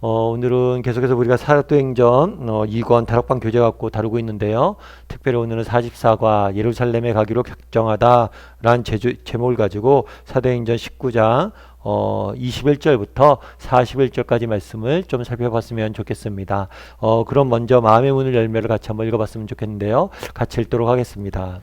오늘은 계속해서 우리가 사도행전 2권 다락방 교재 갖고 다루고 있는데요. 특별히 오늘은 44과 예루살렘에 가기로 결정하다라는 제목을 가지고 사도행전 19장 21절부터 41절까지 말씀을 좀 살펴봤으면 좋겠습니다. 그럼 먼저 마음의 문을 열매를 같이 한번 읽어봤으면 좋겠는데요. 같이 읽도록 하겠습니다.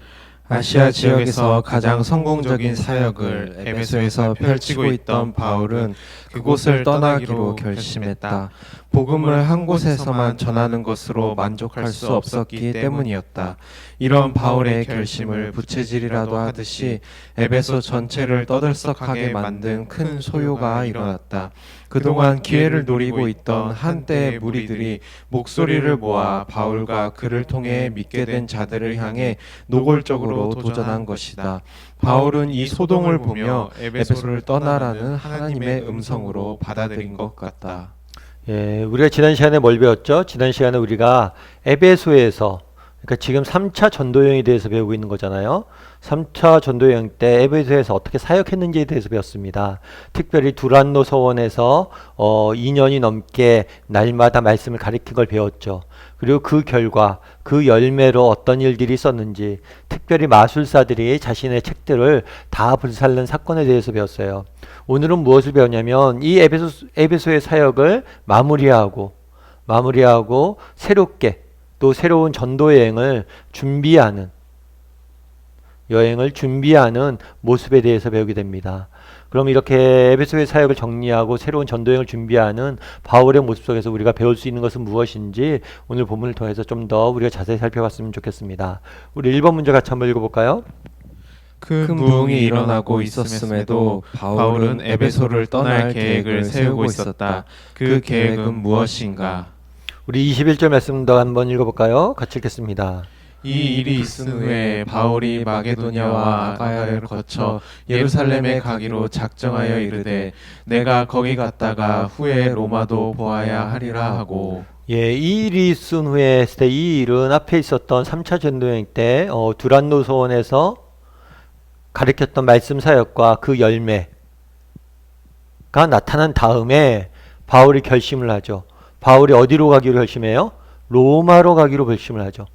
아시아 지역에서 가장 성공적인 사역을 에베소에서 펼치고 있던 바울은 그곳을 떠나기로 결심했다. 복음을 한 곳에서만 전하는 것으로 만족할 수 없었기 때문이었다. 이런 바울의 결심을 부채질이라도 하듯이 에베소 전체를 떠들썩하게 만든 큰 소요가 일어났다. 그동안 기회를 노리고 있던 한때의 무리들이 목소리를 모아 바울과 그를 통해 믿게 된 자들을 향해 노골적으로 도전한 것이다. 바울은 이 소동을 보며 에베소를 떠나라는 하나님의 음성으로 받아들인 것 같다. 예, 우리가 지난 시간에 뭘 배웠죠? 지난 시간에 우리가 에베소에서, 그러니까 지금 3차 전도여행에 대해서 배우고 있는 거잖아요. 3차 전도여행 때 에베소에서 어떻게 사역했는지에 대해서 배웠습니다. 특별히 두란노 서원에서 2년이 넘게 날마다 말씀을 가르친 걸 배웠죠. 그리고 그 결과, 그 열매로 어떤 일들이 있었는지, 특별히 마술사들이 자신의 책들을 다 불살른 사건에 대해서 배웠어요. 오늘은 무엇을 배웠냐면 이 에베소의 사역을 마무리하고 새롭게 또 새로운 전도 여행을 준비하는 모습에 대해서 배우게 됩니다. 그럼 이렇게 에베소의 사역을 정리하고 새로운 전도여행을 준비하는 바울의 모습 속에서 우리가 배울 수 있는 것은 무엇인지 오늘 본문을 통해서 좀 더 우리가 자세히 살펴봤으면 좋겠습니다. 우리 1번 문제 같이 한번 읽어볼까요? 큰 부흥이 일어나고 있었음에도 바울은 에베소를 떠날 계획을 세우고 있었다. 그 계획은 무엇인가? 우리 21절 말씀 더 한번 읽어볼까요? 같이 읽겠습니다. 이 일이 있은 후에 바울이 마게도냐와 아가야를 거쳐 예루살렘에 가기로 작정하여 이르되 내가 거기 갔다가 후에 로마도 보아야 하리라 하고. 예, 이 일이 있은 후에 했을 때 이 일은 앞에 있었던 3차 전도여행 때 두란노 소원에서 가르쳤던 말씀 사역과 그 열매가 나타난 다음에 바울이 결심을 하죠. 바울이 어디로 가기로 결심해요? 로마로 가기로 결심을 하죠.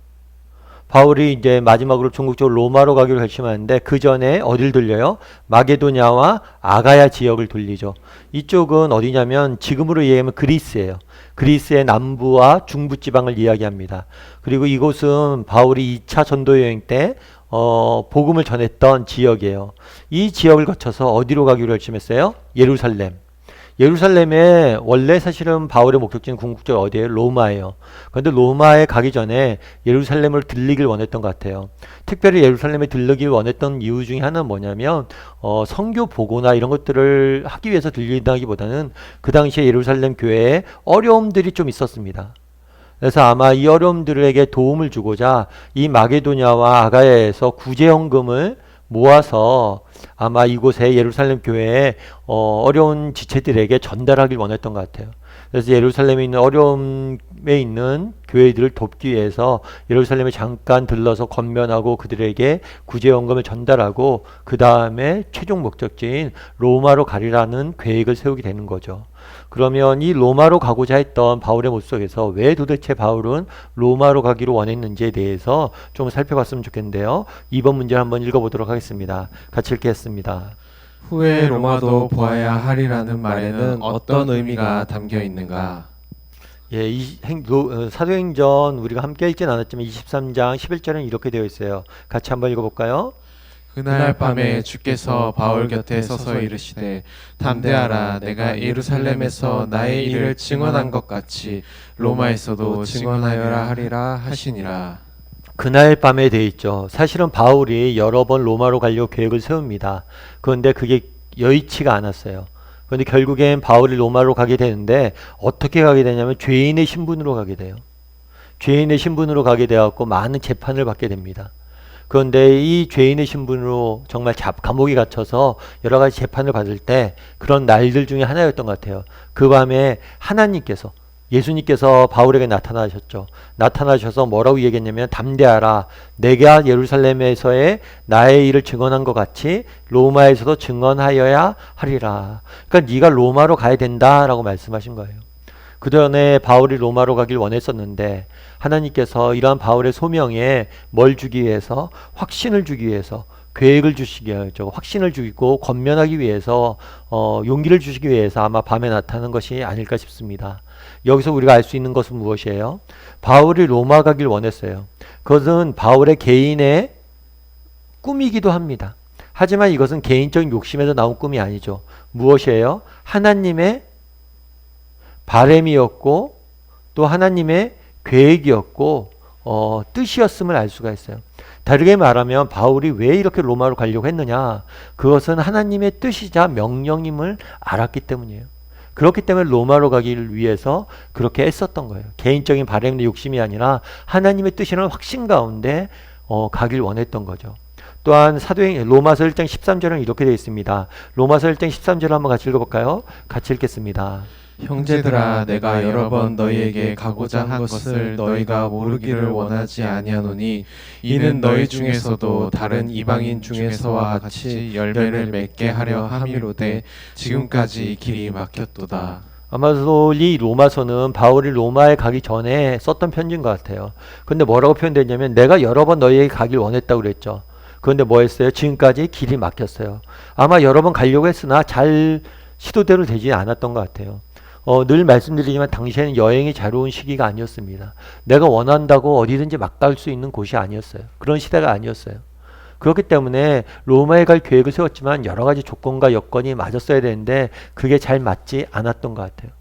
바울이 이제 마지막으로 전국적으로 로마로 가기로 결심하는데 그 전에 어딜 들려요? 마게도냐와 아가야 지역을 돌리죠. 이쪽은 어디냐면 지금으로 이해하면 그리스예요. 그리스의 남부와 중부 지방을 이야기합니다. 그리고 이곳은 바울이 2차 전도 여행 때 복음을 전했던 지역이에요. 이 지역을 거쳐서 어디로 가기로 결심했어요? 예루살렘. 예루살렘에 원래 사실은 바울의 목적지는 궁극적으로 어디예요? 로마예요. 그런데 로마에 가기 전에 예루살렘을 들리길 원했던 것 같아요. 특별히 예루살렘에 들르길 원했던 이유 중에 하나는 뭐냐면 선교 보고나 이런 것들을 하기 위해서 들린다기보다는 그 당시에 예루살렘 교회에 어려움들이 좀 있었습니다. 그래서 아마 이 어려움들에게 도움을 주고자 이 마게도냐와 아가야에서 구제헌금을 모아서 아마 이곳에 예루살렘 교회에 어려운 지체들에게 전달하길 원했던 것 같아요. 그래서 예루살렘에 있는 어려움에 있는 교회들을 돕기 위해서 예루살렘에 잠깐 들러서 권면하고 그들에게 구제연금을 전달하고 그 다음에 최종 목적지인 로마로 가리라는 계획을 세우게 되는 거죠. 그러면 이 로마로 가고자 했던 바울의 모습 속에서 왜 도대체 바울은 로마로 가기로 원했는지에 대해서 좀 살펴봤으면 좋겠는데요. 2번 문제를 한번 읽어보도록 하겠습니다. 같이 읽겠습니다. 후에 로마도 보아야 하리라는 말에는 어떤 의미가 담겨 있는가? 예, 사도행전 우리가 함께 읽진 않았지만 23장 11절은 이렇게 되어 있어요. 같이 한번 읽어볼까요? 그날 밤에 주께서 바울 곁에 서서 이르시되 담대하라 내가 예루살렘에서 나의 일을 증언한 것 같이 로마에서도 증언하여라 하리라 하시니라. 그날 밤에 돼 있죠. 사실은 바울이 여러 번 로마로 가려고 계획을 세웁니다. 그런데 그게 여의치가 않았어요. 그런데 결국엔 바울이 로마로 가게 되는데 어떻게 가게 되냐면 죄인의 신분으로 가게 돼요. 죄인의 신분으로 가게 되었고 많은 재판을 받게 됩니다. 그런데 이 죄인의 신분으로 정말 감옥에 갇혀서 여러 가지 재판을 받을 때 그런 날들 중에 하나였던 것 같아요. 그 밤에 예수님께서 바울에게 나타나셨죠. 나타나셔서 뭐라고 얘기했냐면 담대하라. 내가 예루살렘에서의 나의 일을 증언한 것 같이 로마에서도 증언하여야 하리라. 그러니까 네가 로마로 가야 된다라고 말씀하신 거예요. 그 전에 바울이 로마로 가길 원했었는데 하나님께서 이러한 바울의 소명에 뭘 주기 위해서, 확신을 주기 위해서, 계획을 주시기 위해서, 확신을 주고 권면하기 위해서, 용기를 주시기 위해서 아마 밤에 나타나는 것이 아닐까 싶습니다. 여기서 우리가 알 수 있는 것은 무엇이에요? 바울이 로마 가길 원했어요. 그것은 바울의 개인의 꿈이기도 합니다. 하지만 이것은 개인적인 욕심에서 나온 꿈이 아니죠. 무엇이에요? 하나님의 바램이었고 또 하나님의 계획이었고 뜻이었음을 알 수가 있어요. 다르게 말하면 바울이 왜 이렇게 로마로 가려고 했느냐? 그것은 하나님의 뜻이자 명령임을 알았기 때문이에요. 그렇기 때문에 로마로 가기를 위해서 그렇게 애썼던 거예요. 개인적인 바램의 욕심이 아니라 하나님의 뜻이라는 확신 가운데 가길 원했던 거죠. 또한 사도행 로마서 1장 13절은 이렇게 되어 있습니다. 로마서 1장 13절을 한번 같이 읽어볼까요? 같이 읽겠습니다. 형제들아, 내가 여러 번 너희에게 가고자 한 것을 너희가 모르기를 원하지 아니하노니 이는 너희 중에서도 다른 이방인 중에서와 같이 열매를 맺게 하려 함이로되 지금까지 길이 막혔도다. 아마도 이 로마서는 바울이 로마에 가기 전에 썼던 편지인 것 같아요. 근데 뭐라고 표현되냐면 내가 여러 번 너희에게 가길 원했다고 그랬죠. 그런데 뭐 했어요? 지금까지 길이 막혔어요. 아마 여러 번 가려고 했으나 잘 시도대로 되지 않았던 것 같아요. 늘 말씀드리지만 당시에는 여행이 자유로운 시기가 아니었습니다. 내가 원한다고 어디든지 막 갈 수 있는 곳이 아니었어요. 그런 시대가 아니었어요. 그렇기 때문에 로마에 갈 계획을 세웠지만 여러 가지 조건과 여건이 맞았어야 되는데 그게 잘 맞지 않았던 것 같아요.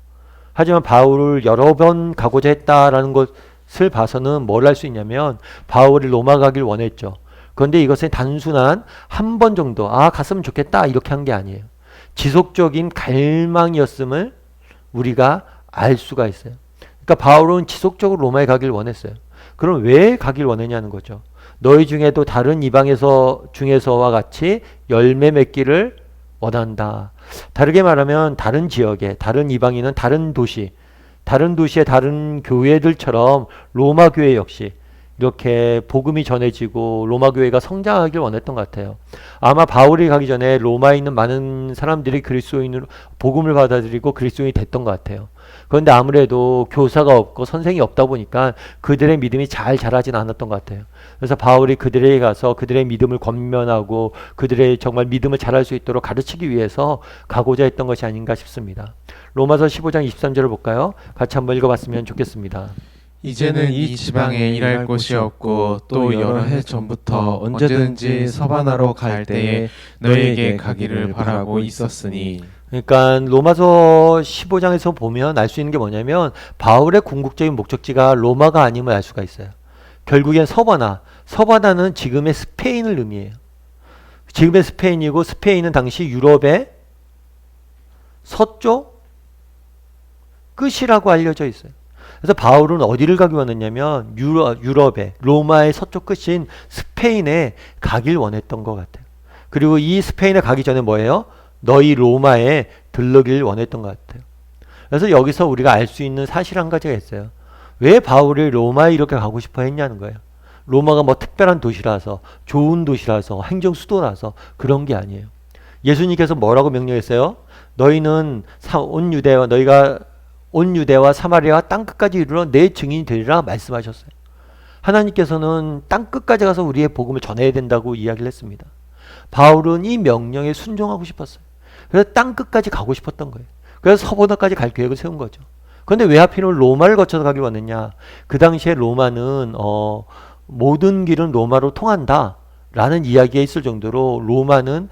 하지만 바울을 여러 번 가고자 했다라는 것을 봐서는 뭘 할 수 있냐면 바울이 로마 가길 원했죠. 그런데 이것은 단순한 한 번 정도 갔으면 좋겠다 이렇게 한 게 아니에요. 지속적인 갈망이었음을 우리가 알 수가 있어요. 그러니까 바울은 지속적으로 로마에 가길 원했어요. 그럼 왜 가길 원했냐는 거죠. 너희 중에도 다른 이방에서 중에서와 같이 열매 맺기를 원한다. 다르게 말하면 다른 지역에 다른 이방인은 다른 도시의 다른 교회들처럼 로마 교회 역시 이렇게 복음이 전해지고 로마 교회가 성장하길 원했던 것 같아요. 아마 바울이 가기 전에 로마에 있는 많은 사람들이 그리스도인으로 복음을 받아들이고 그리스도인이 됐던 것 같아요. 그런데 아무래도 교사가 없고 선생이 없다 보니까 그들의 믿음이 잘 자라진 않았던 것 같아요. 그래서 바울이 그들에게 가서 그들의 믿음을 권면하고 그들의 정말 믿음을 잘할 수 있도록 가르치기 위해서 가고자 했던 것이 아닌가 싶습니다. 로마서 15장 23절을 볼까요? 같이 한번 읽어봤으면 좋겠습니다. 이제는 이 지방에 일할 곳이 없고 또 여러 해 전부터 언제든지 서바나로 갈 때에 너에게 가기를 바라고 있었으니. 그러니까 로마서 15장에서 보면 알 수 있는 게 뭐냐면 바울의 궁극적인 목적지가 로마가 아님을 알 수가 있어요. 결국엔 서바나는 지금의 스페인을 의미해요. 지금의 스페인이고 스페인은 당시 유럽의 서쪽 끝이라고 알려져 있어요. 그래서 바울은 어디를 가기 원했냐면 유럽의 로마의 서쪽 끝인 스페인에 가길 원했던 것 같아요. 그리고 이 스페인에 가기 전에 뭐예요? 너희 로마에 들르길 원했던 것 같아요. 그래서 여기서 우리가 알 수 있는 사실 한 가지가 있어요. 왜 바울이 로마에 이렇게 가고 싶어 했냐는 거예요. 로마가 뭐 특별한 도시라서 좋은 도시라서 행정 수도라서 그런 게 아니에요. 예수님께서 뭐라고 명령했어요? 너희는 너희가 온 유대와 사마리아와 땅끝까지 이르러 내 증인이 되리라 말씀하셨어요. 하나님께서는 땅끝까지 가서 우리의 복음을 전해야 된다고 이야기를 했습니다. 바울은 이 명령에 순종하고 싶었어요. 그래서 땅끝까지 가고 싶었던 거예요. 그래서 서보나까지 갈 계획을 세운 거죠. 그런데 왜 하필이면 로마를 거쳐서 가길 원했냐? 그 당시에 로마는 모든 길은 로마로 통한다 라는 이야기가 있을 정도로 로마는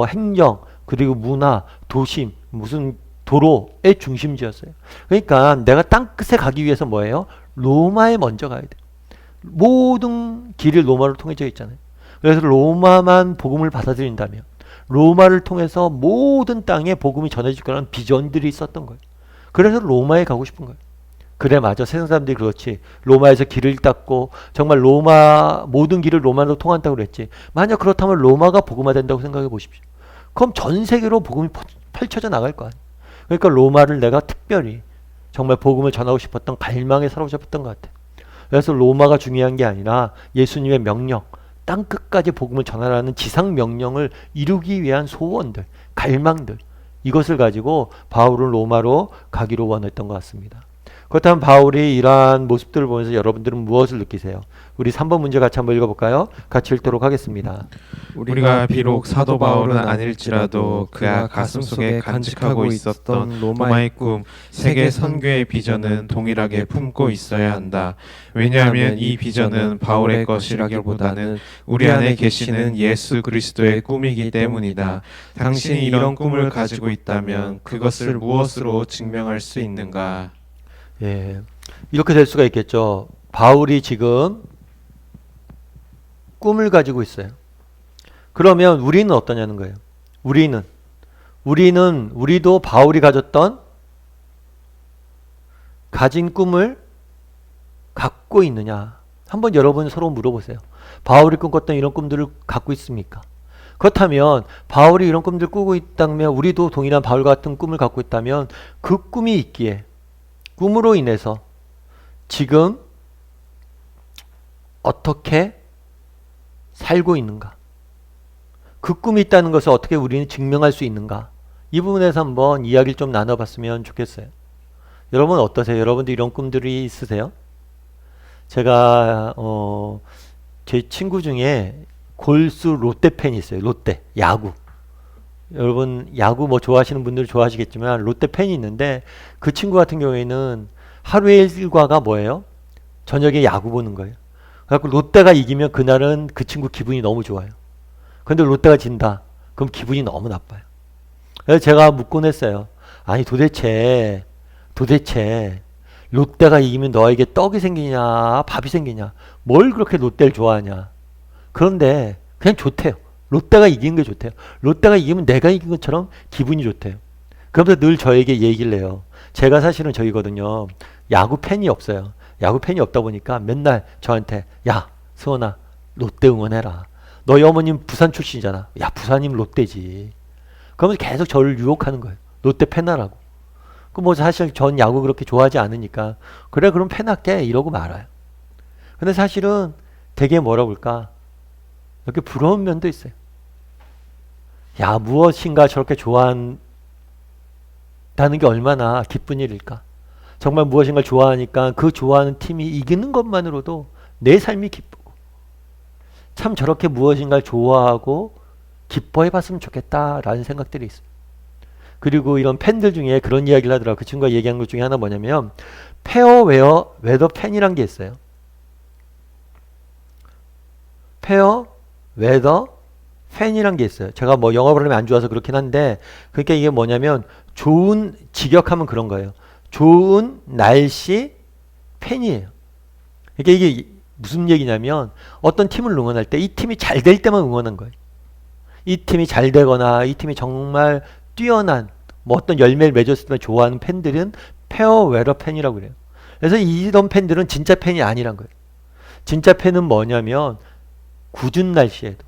행정 그리고 문화, 도심, 무슨 도로의 중심지였어요. 그러니까 내가 땅끝에 가기 위해서 뭐예요? 로마에 먼저 가야 돼요. 모든 길이 로마로 통해져 있잖아요. 그래서 로마만 복음을 받아들인다면 로마를 통해서 모든 땅에 복음이 전해질 거라는 비전들이 있었던 거예요. 그래서 로마에 가고 싶은 거예요. 그래 맞아. 세상 사람들이 그렇지. 로마에서 길을 닦고 정말 로마 모든 길을 로마로 통한다고 그랬지. 만약 그렇다면 로마가 복음화된다고 생각해 보십시오. 그럼 전 세계로 복음이 펼쳐져 나갈 거 아니에요. 그러니까 로마를 내가 특별히 정말 복음을 전하고 싶었던 갈망에 사로잡혔던 것 같아요. 그래서 로마가 중요한 게 아니라 예수님의 명령, 땅끝까지 복음을 전하라는 지상 명령을 이루기 위한 소원들, 갈망들 이것을 가지고 바울은 로마로 가기로 원했던 것 같습니다. 그렇다면 바울이 이러한 모습들을 보면서 여러분들은 무엇을 느끼세요? 우리 3번 문제 같이 한번 읽어볼까요? 같이 읽도록 하겠습니다. 우리가 비록 사도 바울은 아닐지라도 그가 가슴속에 간직하고 있었던 로마의 꿈, 세계 선교의 비전은 동일하게 품고 있어야 한다. 왜냐하면 이 비전은 바울의 것이라기보다는 우리 안에 계시는 예수 그리스도의 꿈이기 때문이다. 당신이 이런 꿈을 가지고 있다면 그것을 무엇으로 증명할 수 있는가? 예, 이렇게 될 수가 있겠죠. 바울이 지금 꿈을 가지고 있어요. 그러면 우리는 어떠냐는 거예요. 우리도 바울이 가진 꿈을 갖고 있느냐. 한번 여러분 서로 물어보세요. 바울이 꿈꿨던 이런 꿈들을 갖고 있습니까? 그렇다면 바울이 이런 꿈들을 꾸고 있다면 우리도 동일한 바울 같은 꿈을 갖고 있다면 그 꿈이 있기에 꿈으로 인해서 지금 어떻게 살고 있는가? 그 꿈이 있다는 것을 어떻게 우리는 증명할 수 있는가? 이 부분에서 한번 이야기를 좀 나눠봤으면 좋겠어요. 여러분 어떠세요? 여러분도 이런 꿈들이 있으세요? 제가 제 친구 중에 골수 롯데 팬이 있어요. 롯데 야구. 여러분 야구 뭐 좋아하시는 분들 좋아하시겠지만 롯데 팬이 있는데 그 친구 같은 경우에는 하루의 일과가 뭐예요? 저녁에 야구 보는 거예요. 그래서 롯데가 이기면 그날은 그 친구 기분이 너무 좋아요. 근데 롯데가 진다. 그럼 기분이 너무 나빠요. 그래서 제가 묻곤 했어요. 아니 도대체 롯데가 이기면 너에게 떡이 생기냐 밥이 생기냐 뭘 그렇게 롯데를 좋아하냐. 그런데 그냥 좋대요. 롯데가 이기는 게 좋대요. 롯데가 이기면 내가 이긴 것처럼 기분이 좋대요. 그러면서 늘 저에게 얘기를 해요. 제가 사실은 저희거든요. 야구 팬이 없어요. 야구 팬이 없다 보니까 맨날 저한테 야 수원아 롯데 응원해라. 너희 어머님 부산 출신이잖아. 야 부산이면 롯데지. 그러면서 계속 저를 유혹하는 거예요. 롯데 팬하라고. 그 뭐 사실 전 야구 그렇게 좋아하지 않으니까 그래 그럼 팬할게 이러고 말아요. 근데 사실은 되게 뭐라 그럴까 이렇게 부러운 면도 있어요. 야 무엇인가 저렇게 좋아한다는 게 얼마나 기쁜 일일까. 정말 무엇인가 좋아하니까 그 좋아하는 팀이 이기는 것만으로도 내 삶이 기쁘고 참 저렇게 무엇인가를 좋아하고 기뻐해 봤으면 좋겠다라는 생각들이 있어요. 그리고 이런 팬들 중에 그런 이야기를 하더라고요. 그 친구가 얘기한 것 중에 하나 뭐냐면 페어웨어 웨더 팬이란 게 있어요. 페어 웨더 팬이란 게 있어요. 제가 뭐 영어 발음이 안 좋아서 그렇긴 한데 그러니까 이게 뭐냐면 좋은 직역하면 그런 거예요. 좋은 날씨 팬이에요. 그러니까 이게 무슨 얘기냐면 어떤 팀을 응원할 때 이 팀이 잘 될 때만 응원한 거예요. 이 팀이 잘 되거나 이 팀이 정말 뛰어난 뭐 어떤 열매를 맺었을 때 좋아하는 팬들은 페어웨더 팬이라고 그래요. 그래서 이런 팬들은 진짜 팬이 아니란 거예요. 진짜 팬은 뭐냐면 궂은 날씨에도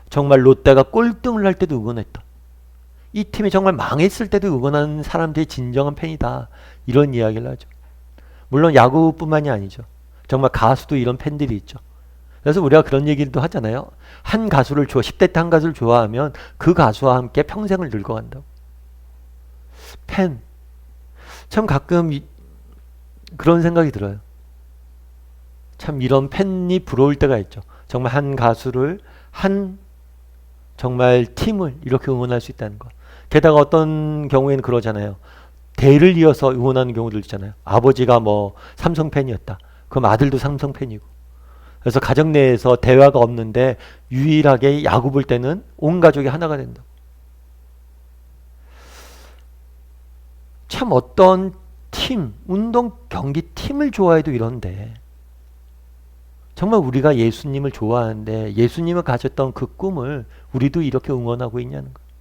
정말 롯데가 꼴등을 할 때도 응원했다. 이 팀이 정말 망했을 때도 응원하는 사람들이 진정한 팬이다. 이런 이야기를 하죠. 물론 야구뿐만이 아니죠. 정말 가수도 이런 팬들이 있죠. 그래서 우리가 그런 얘기도 하잖아요. 한 가수를 10대 때 한 가수를 좋아하면 그 가수와 함께 평생을 늙어간다고. 팬. 참 가끔 그런 생각이 들어요. 참 이런 팬이 부러울 때가 있죠. 정말 한 가수를 정말 팀을 이렇게 응원할 수 있다는 것. 게다가 어떤 경우에는 그러잖아요. 대를 이어서 응원하는 경우들 있잖아요. 아버지가 뭐 삼성 팬이었다. 그럼 아들도 삼성 팬이고. 그래서 가정 내에서 대화가 없는데 유일하게 야구 볼 때는 온 가족이 하나가 된다. 참 어떤 팀, 운동 경기 팀을 좋아해도 이런데 정말 우리가 예수님을 좋아하는데 예수님을 가졌던 그 꿈을 우리도 이렇게 응원하고 있냐는 거예요.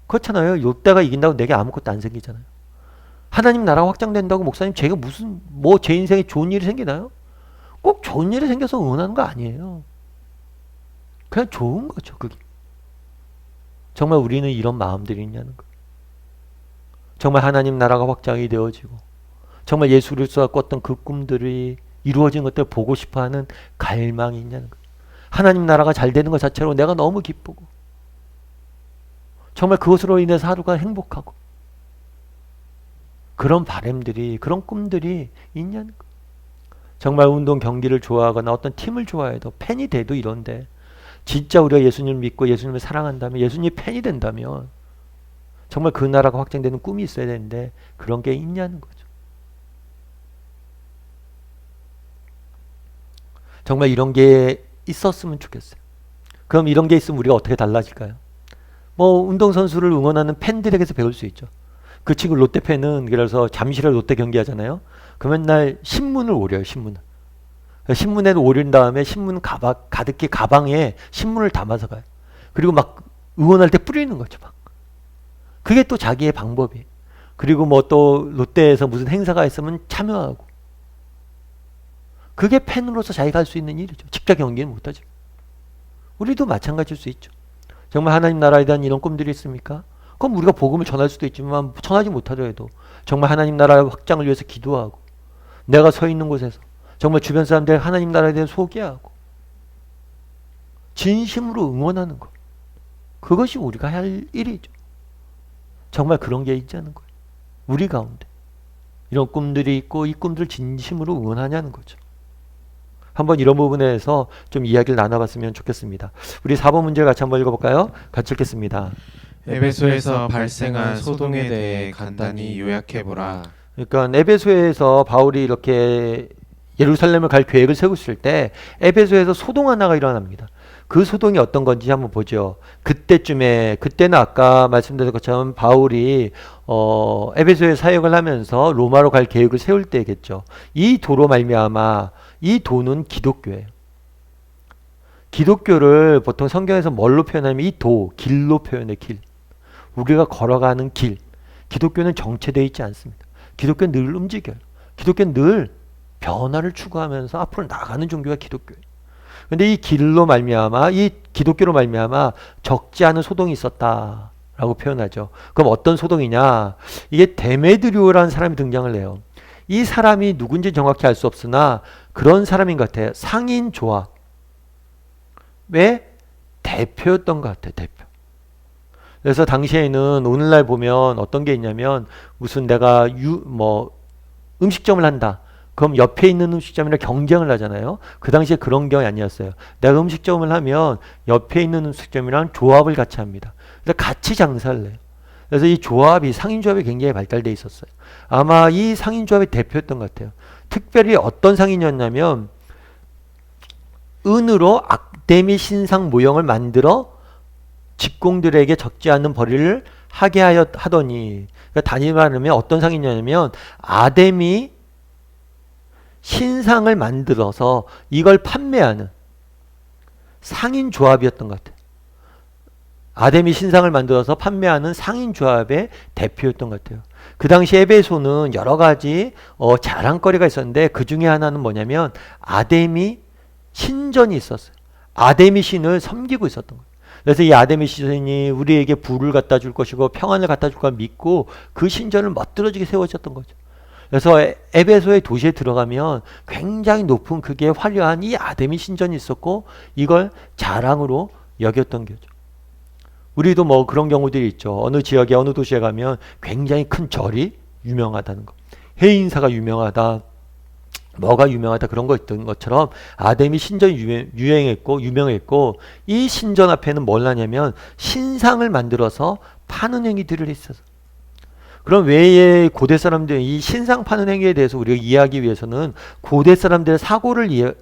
그렇잖아요. 롯데가 이긴다고 내게 아무것도 안 생기잖아요. 하나님 나라가 확장된다고 목사님 제가 무슨 뭐 제 인생에 좋은 일이 생기나요? 꼭 좋은 일이 생겨서 응원하는 거 아니에요. 그냥 좋은 거죠. 그게. 정말 우리는 이런 마음들이 있냐는 거예요. 정말 하나님 나라가 확장이 되어지고 정말 예수 그리스도가 꿨던 그 꿈들이 이루어진 것들을 보고 싶어하는 갈망이 있냐는 거예요. 하나님 나라가 잘 되는 것 자체로 내가 너무 기쁘고 정말 그것으로 인해서 하루가 행복하고 그런 바람들이, 그런 꿈들이 있냐는 거예요. 정말 운동 경기를 좋아하거나 어떤 팀을 좋아해도 팬이 돼도 이런데 진짜 우리가 예수님을 믿고 예수님을 사랑한다면, 예수님이 팬이 된다면 정말 그 나라가 확장되는 꿈이 있어야 되는데 그런 게 있냐는 거죠. 정말 이런 게 있었으면 좋겠어요. 그럼 이런 게 있으면 우리가 어떻게 달라질까요? 뭐 운동선수를 응원하는 팬들에게서 배울 수 있죠. 그 친구 롯데 팬은 그래서 잠실에 롯데 경기하잖아요. 그 맨날 신문을 오려요. 신문에 오린 다음에 신문 가득히 가방에 신문을 담아서 가요. 그리고 막 응원할 때 뿌리는 거죠. 막. 그게 또 자기의 방법이에요. 그리고 뭐 또 롯데에서 무슨 행사가 있으면 참여하고. 그게 팬으로서 자기가 할 수 있는 일이죠. 직접 경기는 못하죠. 우리도 마찬가지일 수 있죠. 정말 하나님 나라에 대한 이런 꿈들이 있습니까? 그럼 우리가 복음을 전할 수도 있지만 전하지 못하더라도 정말 하나님 나라의 확장을 위해서 기도하고 내가 서 있는 곳에서 정말 주변 사람들 하나님 나라에 대해 소개하고 진심으로 응원하는 것. 그것이 우리가 할 일이죠. 정말 그런 게 있자는 거예요. 우리 가운데 이런 꿈들이 있고 이 꿈들을 진심으로 응원하냐는 거죠. 한번 이런 부분에서 좀 이야기를 나눠봤으면 좋겠습니다. 우리 4번 문제 같이 한번 읽어볼까요? 같이 읽겠습니다. 에베소에서 발생한 소동에 대해 간단히 요약해보라. 그러니까 에베소에서 바울이 이렇게 예루살렘을 갈 계획을 세우실 때 에베소에서 소동 하나가 일어납니다. 그 소동이 어떤 건지 한번 보죠. 그때는 아까 말씀드린 것처럼 바울이 에베소에 사역을 하면서 로마로 갈 계획을 세울 때겠죠. 이 도로 말미암아 이 도는 기독교예요. 기독교를 보통 성경에서 뭘로 표현하면 이 도, 길로 표현해. 길. 우리가 걸어가는 길. 기독교는 정체되어 있지 않습니다. 기독교는 늘 움직여요. 기독교는 늘 변화를 추구하면서 앞으로 나가는 종교가 기독교예요. 근데 이 길로 말미암아, 이 기독교로 말미암아 적지 않은 소동이 있었다라고 표현하죠. 그럼 어떤 소동이냐? 이게 데메드리오라는 사람이 등장을 해요. 이 사람이 누군지 정확히 알 수 없으나 그런 사람인 것 같아요. 상인 조합의 대표였던 것 같아요. 대표. 그래서 당시에는 오늘날 보면 어떤 게 있냐면 무슨 내가 음식점을 한다. 그럼 옆에 있는 음식점이랑 경쟁을 하잖아요. 그 당시에 그런 경우 아니었어요. 내가 음식점을 하면 옆에 있는 음식점이랑 조합을 같이 합니다. 그래서 같이 장사를 해요. 그래서 이 조합이 상인조합이 굉장히 발달되어 있었어요. 아마 이 상인조합의 대표였던 것 같아요. 특별히 어떤 상인이었냐면 은으로 악데미 신상 모형을 만들어 직공들에게 적지 않은 벌이를 하게 하더니, 그러니까 단위 말하면 어떤 상인이냐면 아데미 신상을 만들어서 이걸 판매하는 상인조합이었던 것 같아요. 아데미 신상을 만들어서 판매하는 상인조합의 대표였던 것 같아요. 그 당시 에베소는 여러 가지 자랑거리가 있었는데 그 중에 하나는 뭐냐면 아데미 신전이 있었어요. 아데미 신을 섬기고 있었던 거예요. 그래서 이 아데미 신이 우리에게 부를 갖다 줄 것이고 평안을 갖다 줄 걸 믿고 그 신전을 멋들어지게 세워졌던 거죠. 그래서 에베소의 도시에 들어가면 굉장히 높은 크기의 화려한 이 아데미 신전이 있었고 이걸 자랑으로 여겼던 거죠. 우리도 뭐 그런 경우들이 있죠. 어느 지역에 어느 도시에 가면 굉장히 큰 절이 유명하다는 거. 해인사가 유명하다. 뭐가 유명하다 그런 거 있던 것처럼 아데미 신전이 유명했고 이 신전 앞에는 뭘 하냐면 신상을 만들어서 파는 행위들을 했어서 그럼 외에 고대 사람들 이 신상 파는 행위에 대해서 우리가 이해하기 위해서는 고대 사람들의 사고를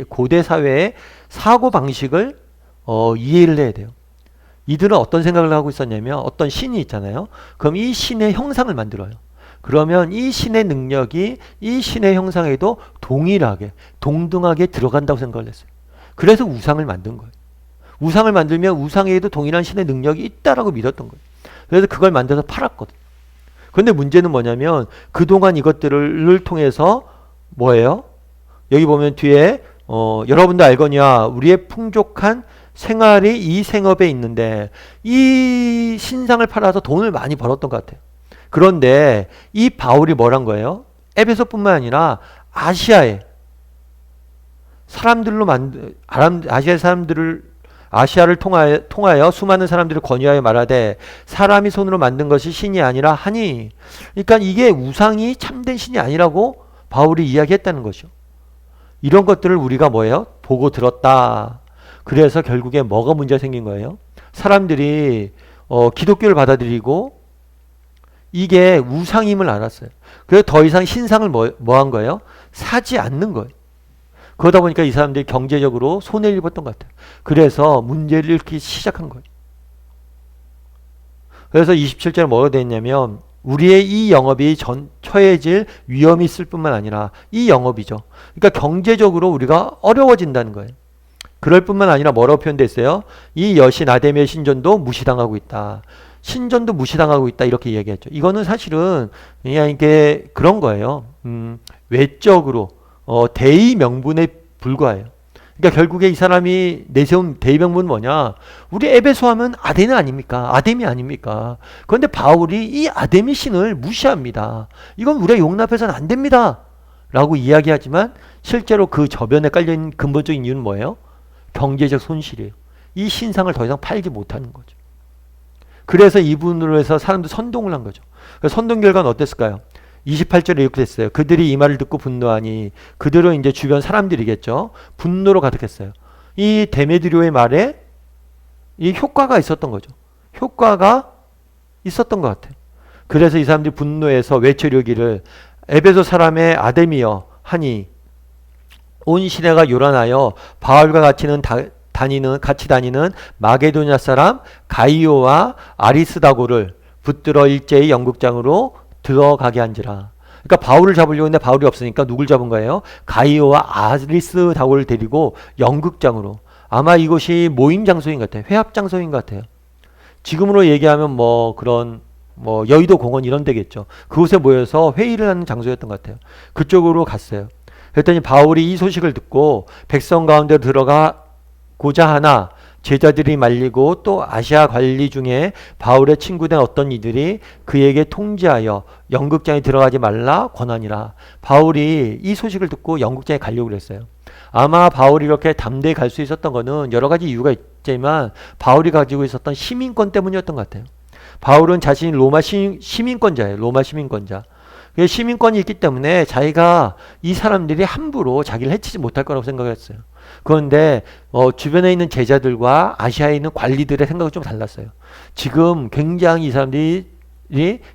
고대 사회의 사고 방식을 이해를 해야 돼요. 이들은 어떤 생각을 하고 있었냐면 어떤 신이 있잖아요. 그럼 이 신의 형상을 만들어요. 그러면 이 신의 능력이 이 신의 형상에도 동일하게 동등하게 들어간다고 생각을 했어요. 그래서 우상을 만든 거예요. 우상을 만들면 우상에도 동일한 신의 능력이 있다라고 믿었던 거예요. 그래서 그걸 만들어서 팔았거든요. 그런데 문제는 뭐냐면 그동안 이것들을 통해서 뭐예요? 여기 보면 뒤에 여러분도 알거니와 우리의 풍족한 생활이 이 생업에 있는데 이 신상을 팔아서 돈을 많이 벌었던 것 같아요. 그런데 이 바울이 뭐란 거예요? 에베소뿐만 아니라 아시아의 사람들로 아시아 사람들을 아시아를 통하여 수많은 사람들을 권유하여 말하되 사람이 손으로 만든 것이 신이 아니라 하니. 그러니까 이게 우상이 참된 신이 아니라고 바울이 이야기했다는 것이죠. 이런 것들을 우리가 뭐예요? 보고 들었다. 그래서 결국에 뭐가 문제가 생긴 거예요? 사람들이 기독교를 받아들이고 이게 우상임을 알았어요. 그래서 더 이상 신상을 뭐 한 거예요? 사지 않는 거예요. 그러다 보니까 이 사람들이 경제적으로 손해를 입었던 것 같아요. 그래서 문제를 일으키기 시작한 거예요. 그래서 27절에 뭐가 됐냐면 우리의 이 영업이 처해질 위험이 있을 뿐만 아니라 이 영업이죠. 그러니까 경제적으로 우리가 어려워진다는 거예요. 그럴 뿐만 아니라 뭐라고 표현됐어요? 이 여신 아데미의 신전도 무시당하고 있다. 신전도 무시당하고 있다. 이렇게 얘기했죠. 이거는 사실은 그냥 이게 그런 거예요. 외적으로 대의 명분에 불과해요. 그러니까 결국에 이 사람이 내세운 대의 명분은 뭐냐? 우리 에베소 하면 아데미 아닙니까? 아데미 아닙니까? 그런데 바울이 이 아데미 신을 무시합니다. 이건 우리가 용납해서는 안 됩니다. 라고 이야기하지만 실제로 그 저변에 깔려있는 근본적인 이유는 뭐예요? 경제적 손실이에요. 이 신상을 더 이상 팔지 못하는 거죠. 그래서 이분으로 해서 사람들 선동을 한 거죠. 선동 결과는 어땠을까요? 28절에 이렇게 됐어요. 그들이 이 말을 듣고 분노하니 그들은 이제 주변 사람들이겠죠. 분노로 가득했어요. 이 데메드리오의 말에 이 효과가 있었던 거죠. 효과가 있었던 것 같아요. 그래서 이 사람들이 분노해서 외쳐려기를 에베소 사람의 아데미여 하니 온 시내가 요란하여 바울과 같이 다니는 마게도냐 사람 가이오와 아리스다고를 붙들어 일제히 영국장으로 들어가게 한지라. 그러니까 바울을 잡으려고 했는데 바울이 없으니까 누굴 잡은 거예요? 가이오와 아리스다고를 데리고 영국장으로. 아마 이곳이 모임 장소인 것 같아요. 회합 장소인 것 같아요. 지금으로 얘기하면 뭐 그런 여의도 공원 이런 데겠죠. 그곳에 모여서 회의를 하는 장소였던 것 같아요. 그쪽으로 갔어요. 그랬더니 바울이 이 소식을 듣고 백성 가운데 들어가고자 하나 제자들이 말리고 또 아시아 관리 중에 바울의 친구된 어떤 이들이 그에게 통지하여 영국장에 들어가지 말라 권하니라. 바울이 이 소식을 듣고 영국장에 가려고 그랬어요. 아마 바울이 이렇게 담대히 갈 수 있었던 거는 여러 가지 이유가 있지만 바울이 가지고 있었던 시민권 때문이었던 것 같아요. 바울은 자신이 로마 시민권자예요. 로마 시민권자. 시민권이 있기 때문에 자기가 이 사람들이 함부로 자기를 해치지 못할 거라고 생각했어요. 그런데 주변에 있는 제자들과 아시아에 있는 관리들의 생각은 좀 달랐어요. 지금 굉장히 이 사람들이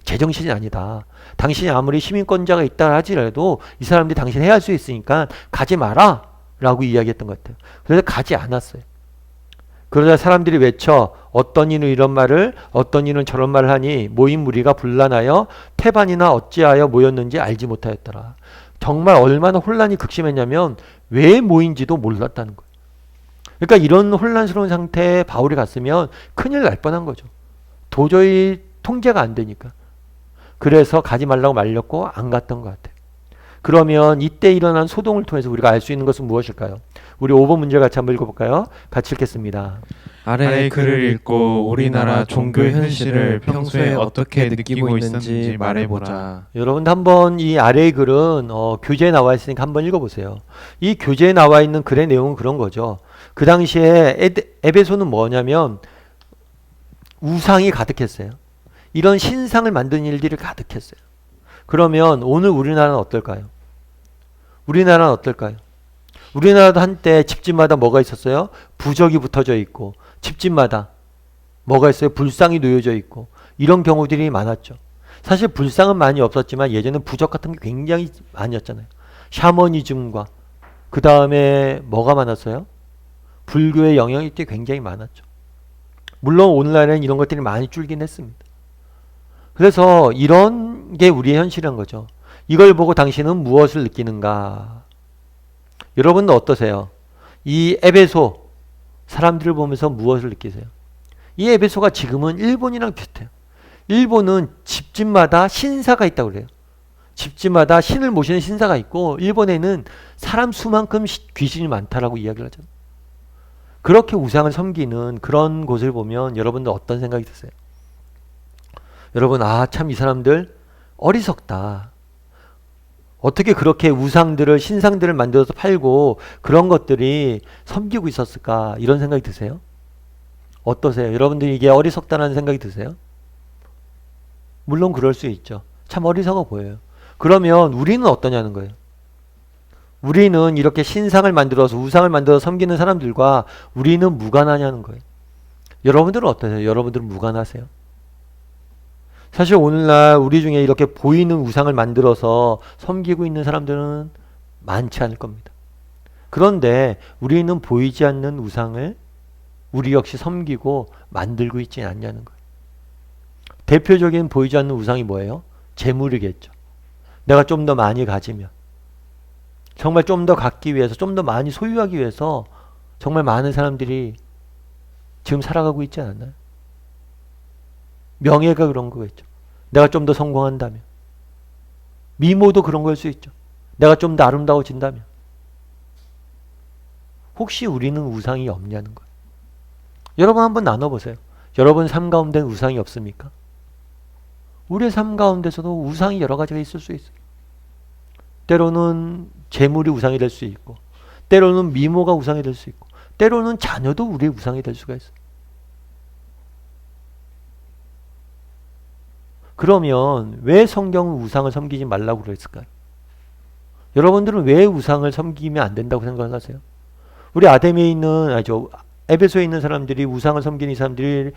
제정신이 아니다. 당신이 아무리 시민권자가 있다 하지라도 이 사람들이 당신 해야 할 수 있으니까 가지 마라 라고 이야기했던 것 같아요. 그래서 가지 않았어요. 그러자 사람들이 외쳐 어떤 이는 이런 말을 어떤 이는 저런 말을 하니 모인 무리가 분란하여 태반이나 어찌하여 모였는지 알지 못하였더라. 정말 얼마나 혼란이 극심했냐면 왜 모인지도 몰랐다는 거예요. 그러니까 이런 혼란스러운 상태에 바울이 갔으면 큰일 날 뻔한 거죠. 도저히 통제가 안 되니까. 그래서 가지 말라고 말렸고 안 갔던 것 같아요. 그러면 이때 일어난 소동을 통해서 우리가 알 수 있는 것은 무엇일까요? 우리 5번 문제 같이 한번 읽어볼까요? 같이 읽겠습니다. 아래의 글을 읽고 우리나라 종교 현실을 평소에 어떻게 느끼고 있는지 말해보자. 여러분 한번 이 아래의 글은 교재에 나와 있으니까 한번 읽어보세요. 이 교재에 나와 있는 글의 내용은 그런 거죠. 그 당시에 에베소는 뭐냐면 우상이 가득했어요. 이런 신상을 만드는 일들이 가득했어요. 그러면 오늘 우리나라는 어떨까요? 우리나라는 어떨까요? 우리나라도 한때 집집마다 뭐가 있었어요? 부적이 붙어져 있고 집집마다 뭐가 있어요? 불상이 놓여져 있고 이런 경우들이 많았죠. 사실 불상은 많이 없었지만 예전에 부적 같은 게 굉장히 많이었잖아요. 샤머니즘과 그 다음에 뭐가 많았어요? 불교의 영향이 굉장히 많았죠. 물론 오늘날에는 이런 것들이 많이 줄긴 했습니다. 그래서 이런 게 우리의 현실인 거죠. 이걸 보고 당신은 무엇을 느끼는가? 여러분은 어떠세요? 이 에베소 사람들을 보면서 무엇을 느끼세요? 이 에베소가 지금은 일본이랑 비슷해요. 일본은 집집마다 신사가 있다고 그래요. 집집마다 신을 모시는 신사가 있고 일본에는 사람 수만큼 귀신이 많다라고 이야기를 하잖아요. 그렇게 우상을 섬기는 그런 곳을 보면 여러분들 어떤 생각이 드세요? 여러분 참 이 사람들 어리석다. 어떻게 그렇게 우상들을 신상들을 만들어서 팔고 그런 것들이 섬기고 있었을까 이런 생각이 드세요? 어떠세요? 여러분들이 이게 어리석다는 생각이 드세요? 물론 그럴 수 있죠. 참 어리석어 보여요. 그러면 우리는 어떠냐는 거예요. 우리는 이렇게 신상을 만들어서 우상을 만들어서 섬기는 사람들과 우리는 무관하냐는 거예요. 여러분들은 어떠세요? 여러분들은 무관하세요? 사실 오늘날 우리 중에 이렇게 보이는 우상을 만들어서 섬기고 있는 사람들은 많지 않을 겁니다. 그런데 우리는 보이지 않는 우상을 우리 역시 섬기고 만들고 있지 않냐는 거예요. 대표적인 보이지 않는 우상이 뭐예요? 재물이겠죠. 내가 좀 더 많이 가지면, 정말 좀 더 갖기 위해서, 좀 더 많이 소유하기 위해서 정말 많은 사람들이 지금 살아가고 있지 않나요? 명예가 그런 거겠죠. 내가 좀 더 성공한다면. 미모도 그런 걸 수 있죠. 내가 좀 더 아름다워진다면. 혹시 우리는 우상이 없냐는 거예요. 여러분 한번 나눠보세요. 여러분 삶 가운데 우상이 없습니까? 우리의 삶 가운데서도 우상이 여러 가지가 있을 수 있어요. 때로는 재물이 우상이 될 수 있고, 때로는 미모가 우상이 될 수 있고, 때로는 자녀도 우리의 우상이 될 수가 있어요. 그러면 왜 성경은 우상을 섬기지 말라고 그랬을까요? 여러분들은 왜 우상을 섬기면 안 된다고 생각하세요? 우리 아담에 있는, 에베소에 있는 사람들이 우상을 섬기는 이 사람들이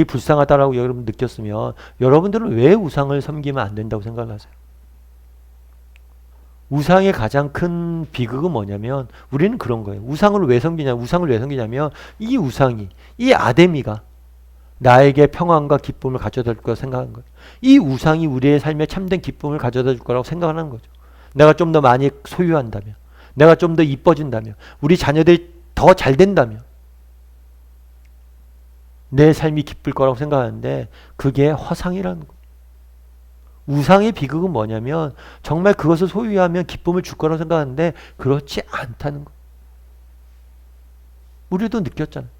불쌍하다라고 여러분 느꼈으면 여러분들은 왜 우상을 섬기면 안 된다고 생각하세요? 우상의 가장 큰 비극은 뭐냐면 우리는 그런 거예요. 우상을 왜 섬기냐면 이 우상이, 이 아데미가 나에게 평안과 기쁨을 가져다 줄 거라고 생각하는 거예요. 이 우상이 우리의 삶에 참된 기쁨을 가져다 줄 거라고 생각하는 거죠. 내가 좀 더 많이 소유한다면, 내가 좀 더 이뻐진다면, 우리 자녀들이 더 잘 된다면 내 삶이 기쁠 거라고 생각하는데 그게 허상이라는 거예요. 우상의 비극은 뭐냐면 정말 그것을 소유하면 기쁨을 줄 거라고 생각하는데 그렇지 않다는 거예요. 우리도 느꼈잖아요.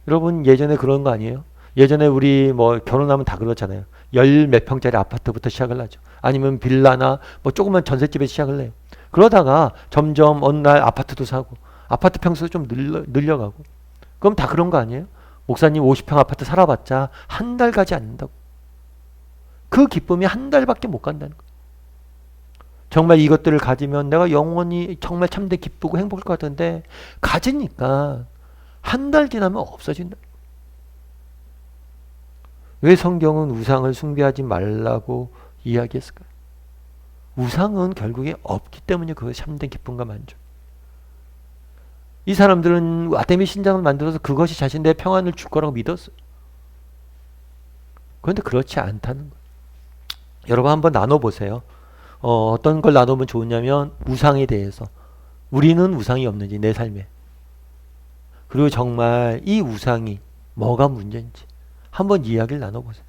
여러분 예전에 그런 거 아니에요? 예전에 우리 뭐 결혼하면 다 그렇잖아요. 열 몇 평짜리 아파트부터 시작을 하죠. 아니면 빌라나 뭐 조그만 전셋집에서 시작을 해요. 그러다가 점점 어느 날 아파트도 사고 아파트 평수도 좀 늘려가고 그럼 다 그런 거 아니에요? 목사님 50평 아파트 살아봤자 한 달 가지 않는다고. 그 기쁨이 한 달밖에 못 간다는 거예요. 정말 이것들을 가지면 내가 영원히 정말 참된 기쁘고 행복할 것 같은데 가지니까 한 달 지나면 없어진다. 왜 성경은 우상을 숭배하지 말라고 이야기했을까요? 우상은 결국에 없기 때문에 그것이 참된 기쁨과 만족. 이 사람들은 아데미 신장을 만들어서 그것이 자신들의 평안을 줄 거라고 믿었어요. 그런데 그렇지 않다는 거예요. 여러분 한번 나눠보세요. 어떤 걸 나누면 좋으냐면 우상에 대해서. 우리는 우상이 없는지 내 삶에. 그리고 정말 이 우상이 뭐가 문제인지 한번 이야기를 나눠보세요.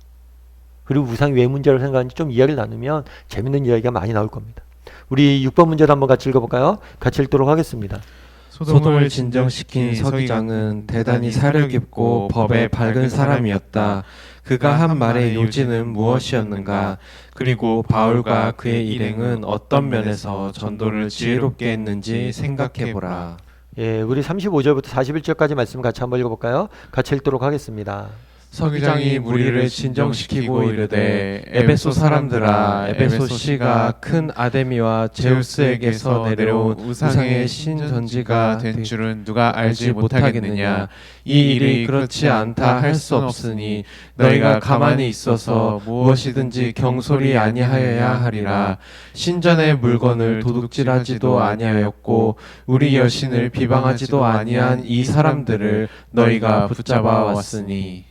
그리고 우상이 왜 문제라고 생각하는지 좀 이야기를 나누면 재밌는 이야기가 많이 나올 겁니다. 우리 6번 문제를 한번 같이 읽어볼까요? 같이 읽도록 하겠습니다. 소돔을 진정시킨 서기장은 대단히 사려 깊고 법에 밝은 사람이었다. 그가 한 말의 요지는 무엇이었는가? 그리고 바울과 그의 일행은 어떤 면에서 전도를 지혜롭게 했는지 생각해보라. 예, 우리 35절부터 41절까지 말씀 같이 한번 읽어볼까요? 같이 읽도록 하겠습니다. 서기장이 무리를 진정시키고 이르되 에베소 사람들아 에베소 씨가 큰 아데미와 제우스에게서 내려온 우상의 신전지가 된 줄은 누가 알지 못하겠느냐. 이 일이 그렇지 않다 할 수 없으니 너희가 가만히 있어서 무엇이든지 경솔히 아니하여야 하리라. 신전의 물건을 도둑질하지도 아니하였고 우리 여신을 비방하지도 아니한 이 사람들을 너희가 붙잡아 왔으니.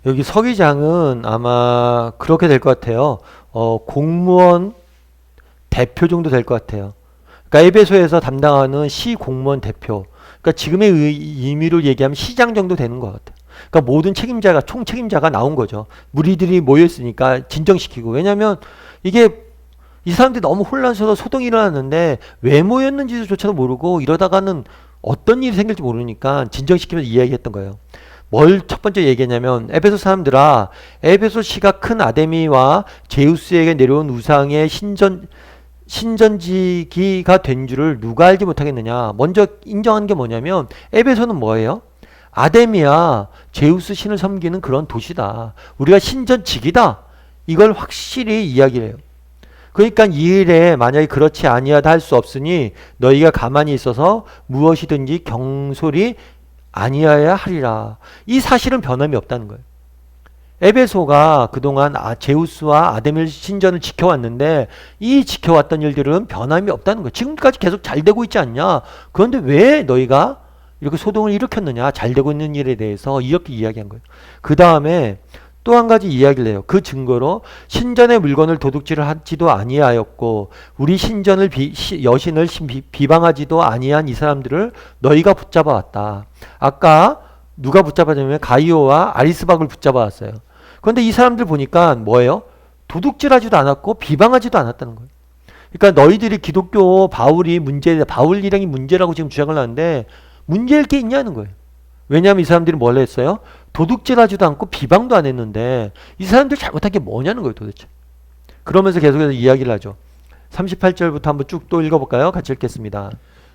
여기 서기장은 아마 그렇게 될 것 같아요. 공무원 대표 정도 될 것 같아요. 그러니까 에베소에서 담당하는 시 공무원 대표. 그러니까 지금의 의미로 얘기하면 시장 정도 되는 것 같아요. 그러니까 모든 책임자가 총 책임자가 나온 거죠. 무리들이 모여 있으니까 진정시키고. 왜냐하면 이게 이 사람들이 너무 혼란스러워서 소동이 일어났는데 왜 모였는지조차도 모르고 이러다가는 어떤 일이 생길지 모르니까 진정시키면서 이야기했던 거예요. 뭘 첫 번째 얘기했냐면 에베소 사람들아 에베소 시가 큰 아데미와 제우스에게 내려온 우상의 신전지기가 된 줄을 누가 알지 못하겠느냐. 먼저 인정한 게 뭐냐면 에베소는 뭐예요? 아데미아 제우스 신을 섬기는 그런 도시다. 우리가 신전지기다. 이걸 확실히 이야기를 해요. 그러니까 이 일에 만약에 그렇지 아니하다 할 수 없으니 너희가 가만히 있어서 무엇이든지 경솔히 아니하여야 하리라. 이 사실은 변함이 없다는 거예요. 에베소가 그동안 제우스와 아데미 신전을 지켜왔는데 이 지켜왔던 일들은 변함이 없다는 거예요. 지금까지 계속 잘 되고 있지 않냐. 그런데 왜 너희가 이렇게 소동을 일으켰느냐. 잘 되고 있는 일에 대해서 이렇게 이야기한 거예요. 그 다음에 또 한 가지 이야기를 해요. 그 증거로 신전의 물건을 도둑질을 하지도 아니하였고 우리 신전을 여신을 비방하지도 아니한 이 사람들을 너희가 붙잡아 왔다. 아까 누가 붙잡았냐면 가이오와 아리스박을 붙잡아 왔어요. 그런데 이 사람들 보니까 뭐예요? 도둑질하지도 않았고 비방하지도 않았다는 거예요. 그러니까 너희들이 기독교 바울 일행이 문제라고 지금 주장을 하는데 문제일 게 있냐는 거예요. 왜냐하면 이 사람들이 뭘 했어요? 도둑질하지도 않고 비방도 안 했는데 이 사람들 잘못한 게 뭐냐는 거예요 도대체. 그러면서 계속해서 이야기를 하죠. 38절부터 한번 쭉 또 읽어볼까요? 같이 읽겠습니다.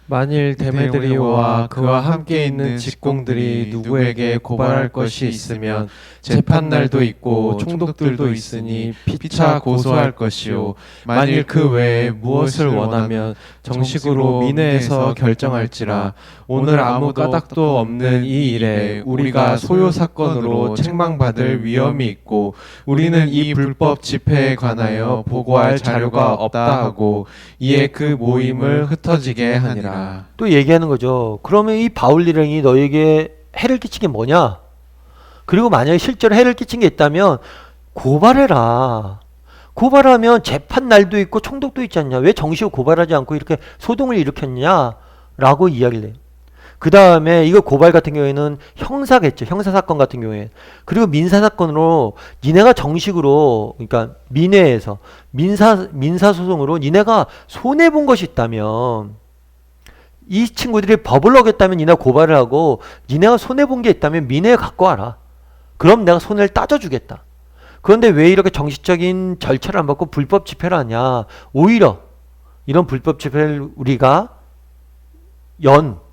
만일 데메드리오와 그와 함께 있는 직공들이 누구에게 고발할 것이 있으면 재판날도 있고 총독들도 있으니 피차 고소할 것이요 만일 그 외에 무엇을 원하면 정식으로 민회에서 결정할지라. 오늘 아무 까닭도 없는 이 일에 우리가 소요 사건으로 책망받을 위험이 있고 우리는 이 불법 집회에 관하여 보고할 자료가 없다 하고 이에 그 모임을 흩어지게 하니라. 또 얘기하는 거죠. 그러면 이 바울 일행이 너에게 해를 끼친 게 뭐냐? 그리고 만약에 실제로 해를 끼친 게 있다면 고발해라. 고발하면 재판 날도 있고 총독도 있지 않냐? 왜 정식으로 고발하지 않고 이렇게 소동을 일으켰냐? 라고 이야기를 해요. 그 다음에 이거 고발 같은 경우에는 형사겠죠. 형사사건 같은 경우에. 그리고 민사사건으로 니네가 정식으로 그러니까 민회에서 민사소송으로 니네가 손해본 것이 있다면 이 친구들이 법을 어겼다면 니네가 고발을 하고 니네가 손해본 게 있다면 민회에 갖고 와라. 그럼 내가 손해를 따져주겠다. 그런데 왜 이렇게 정식적인 절차를 안 받고 불법 집회를 하냐. 오히려 이런 불법 집회를 우리가